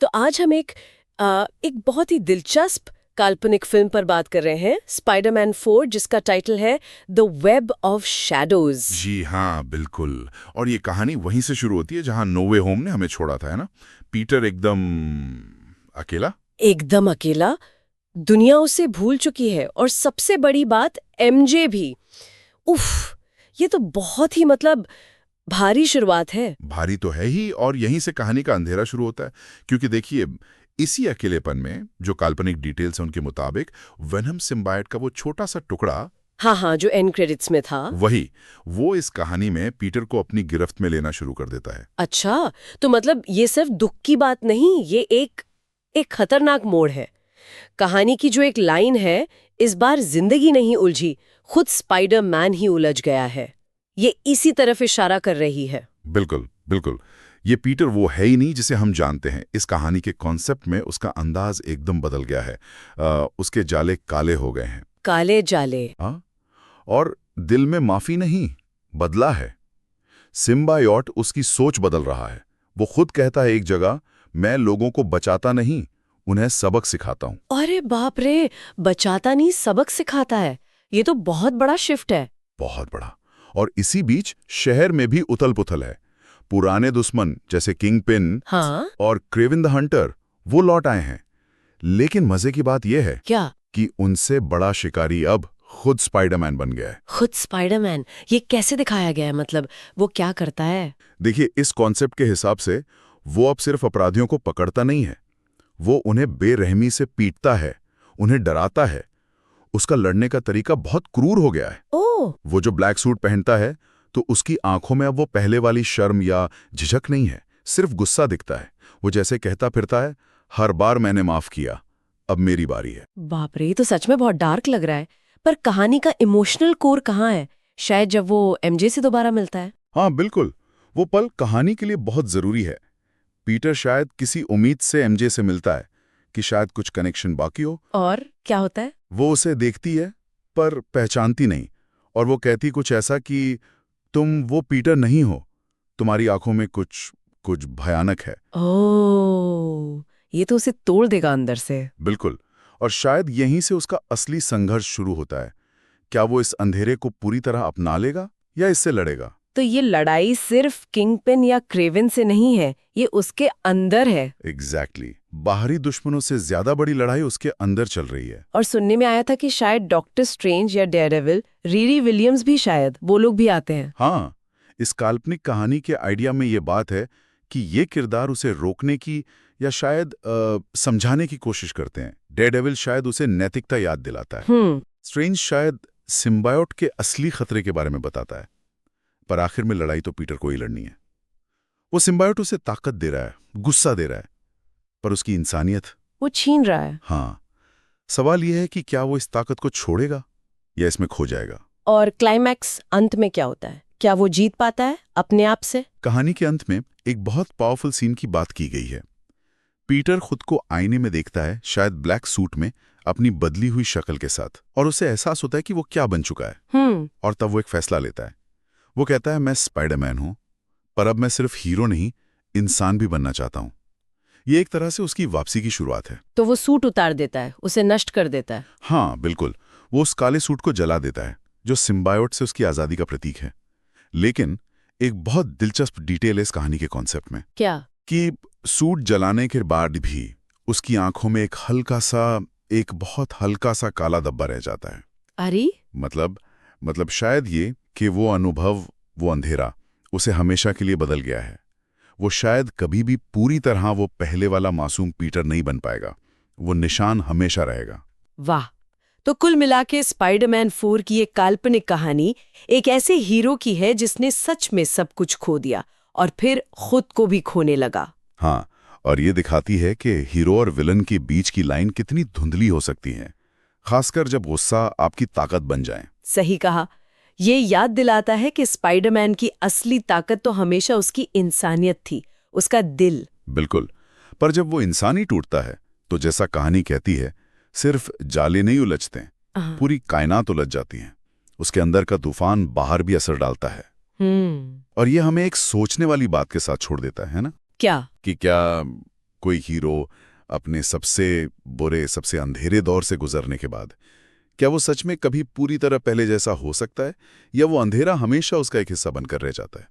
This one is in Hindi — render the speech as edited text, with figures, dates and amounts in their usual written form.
तो आज हम एक बहुत ही दिलचस्प काल्पनिक फिल्म पर बात कर रहे हैं, स्पाइडरमैन 4, जिसका टाइटल है द वेब ऑफ शैडोज। जी हाँ, बिल्कुल। और ये कहानी वहीं से शुरू होती है जहां नो वे होम ने हमें छोड़ा था, है ना। पीटर एकदम अकेला। एकदम अकेला, दुनिया उसे भूल चुकी है, और सबसे बड़ी बात एमजे भी। उफ, ये तो बहुत ही भारी शुरुआत है। भारी तो है ही, और यहीं से कहानी का अंधेरा शुरू होता है। क्योंकि देखिए, इसी अकेलेपन में जो काल्पनिक डिटेल्स हैं उनके मुताबिक वेनम सिम्बायोट का वो छोटा सा टुकड़ा, हाँ हाँ, जो एंड क्रेडिट्स में था। वो इस कहानी में पीटर को अपनी गिरफ्त में लेना शुरू कर देता है। अच्छा, तो ये सिर्फ दुख की बात नहीं, ये एक खतरनाक मोड़ है। कहानी की जो एक लाइन है, इस बार जिंदगी नहीं उलझी, खुद स्पाइडरमैन ही उलझ गया है, ये इसी तरफ इशारा कर रही है। बिल्कुल बिल्कुल। ये पीटर वो है ही नहीं जिसे हम जानते हैं। इस कहानी के कॉन्सेप्ट में उसका अंदाज एकदम बदल गया है। उसके जाले काले हो गए हैं। काले जाले। हाँ, और दिल में माफी नहीं, बदला है। सिम्बायोट उसकी सोच बदल रहा है। वो खुद कहता है एक जगह, मैं लोगों को बचाता नहीं, उन्हें सबक सिखाता हूं। अरे बाप रे, बचाता नहीं सबक सिखाता है, ये तो बहुत बड़ा शिफ्ट है। बहुत बड़ा। और इसी बीच शहर में भी उथल पुथल है। पुराने दुश्मन जैसे किंग पिन हाँ, और क्रेविन द हंटर वो लौट आए हैं। लेकिन मजे की बात यह है क्या? कि उनसे बड़ा शिकारी अब खुद स्पाइडरमैन बन गया है। खुद स्पाइडरमैन? ये कैसे दिखाया गया है? वो क्या करता है? देखिए, इस कॉन्सेप्ट के हिसाब से वो अब सिर्फ अपराधियों को पकड़ता नहीं है, वो उन्हें बेरहमी से पीटता है, उन्हें डराता है। उसका लड़ने का तरीका बहुत क्रूर हो गया है। ओह, वो जो ब्लैक सूट पहनता है, तो उसकी आंखों में अब वो पहले वाली शर्म या झिझक नहीं है, सिर्फ गुस्सा दिखता है। वो जैसे कहता फिरता है, हर बार मैंने माफ किया, अब मेरी बारी है। बाप रे, ये तो सच में बहुत डार्क लग रहा है। पर कहानी का इमोशनल कोर कहाँ है? शायद जब वो एमजे से दोबारा मिलता है। हाँ बिल्कुल, वो पल कहानी के लिए बहुत जरूरी है। पीटर शायद किसी उम्मीद से एमजे से मिलता है कि शायद कुछ कनेक्शन बाकी हो। और क्या होता है? वो उसे देखती है पर पहचानती नहीं, और वो कहती कुछ ऐसा कि तुम वो पीटर नहीं हो, तुम्हारी आंखों में कुछ कुछ भयानक है। ओह, ये तो उसे तोड़ देगा अंदर से। बिल्कुल। और शायद यहीं से उसका असली संघर्ष शुरू होता है। क्या वो इस अंधेरे को पूरी तरह अपना लेगा या इससे लड़ेगा? तो ये लड़ाई सिर्फ किंगपिन या क्रेविन से नहीं है, ये उसके अंदर है। एग्जैक्टली। बाहरी दुश्मनों से ज्यादा बड़ी लड़ाई उसके अंदर चल रही है। और सुनने में आया था कि शायद डॉक्टर स्ट्रेंज या डेयरडेविल, रीरी विलियम्स भी, शायद वो लोग भी आते हैं। हाँ, इस काल्पनिक कहानी के आइडिया में ये बात है कि ये किरदार उसे रोकने की या शायद समझाने की कोशिश करते हैं। डेयरडेविल शायद उसे नैतिकता याद दिलाता है। स्ट्रेंज शायद सिम्बायोट के असली खतरे के बारे में बताता है। पर आखिर में लड़ाई तो पीटर को ही लड़नी है। वो सिम्बायोट उसे ताकत दे रहा है, गुस्सा दे रहा है, पर उसकी इंसानियत वो छीन रहा है। हाँ। सवाल यह है कि क्या वो इस ताकत को छोड़ेगा या इसमें खो जाएगा। और क्लाइमैक्स अंत में क्या होता है? क्या वो जीत पाता है अपने आप से? कहानी के अंत में एक बहुत पावरफुल सीन की बात की गई है। पीटर खुद को आईने में देखता है, शायद ब्लैक सूट में, अपनी बदली हुई शक्ल के साथ, और उसे एहसास होता है कि वो क्या बन चुका है। और तब वो एक फैसला लेता है। वो कहता है, मैं स्पाइडरमैन हूं, पर अब मैं सिर्फ हीरो नहीं, इंसान भी बनना चाहता हूं। ये एक तरह से उसकी वापसी की शुरुआत है। तो वो सूट उतार देता है, उसे नष्ट कर देता है। हाँ बिल्कुल, वो उस काले सूट को जला देता है जो सिम्बायोट से उसकी आजादी का प्रतीक है। लेकिन एक बहुत दिलचस्प डिटेल है इस कहानी के कॉन्सेप्ट में। क्या? कि सूट जलाने के बाद भी उसकी आंखों में एक बहुत हल्का सा काला धब्बा रह जाता है। अरे, मतलब शायद ये कि वो अनुभव, वो अंधेरा उसे हमेशा के लिए बदल गया है। वो शायद कभी भी पूरी तरह वो पहले वाला मासूम पीटर नहीं बन पाएगा। वो निशान हमेशा रहेगा। वाह। तो कुल मिला के स्पाइडरमैन 4 की एक काल्पनिक कहानी एक ऐसे हीरो की है जिसने सच में सब कुछ खो दिया और फिर खुद को भी खोने लगा। हाँ, और ये दिखाती है कि हीरो और विलन के बीच की लाइन कितनी धुंधली हो सकती है, खासकर जब गुस्सा आपकी ताकत बन जाए। सही कहा। ये याद दिलाता है कि स्पाइडरमैन की असली ताकत तो हमेशा उसकी इंसानियत थी, उसका दिल। बिल्कुल। पर जब वो इंसान ही टूटता है, तो जैसा कहानी कहती है, सिर्फ जाले नहीं उलझते, पूरी कायनात उलझ जाती है। उसके अंदर का तूफान बाहर भी असर डालता है। और ये हमें एक सोचने वाली बात के साथ छोड़ देता है ना? क्या? कि क्या कोई हीरो अपने सबसे बुरे, सबसे अंधेरे दौर से गुजरने के बाद क्या वो सच में कभी पूरी तरह पहले जैसा हो सकता है, या वो अंधेरा हमेशा उसका एक हिस्सा बनकर रह जाता है?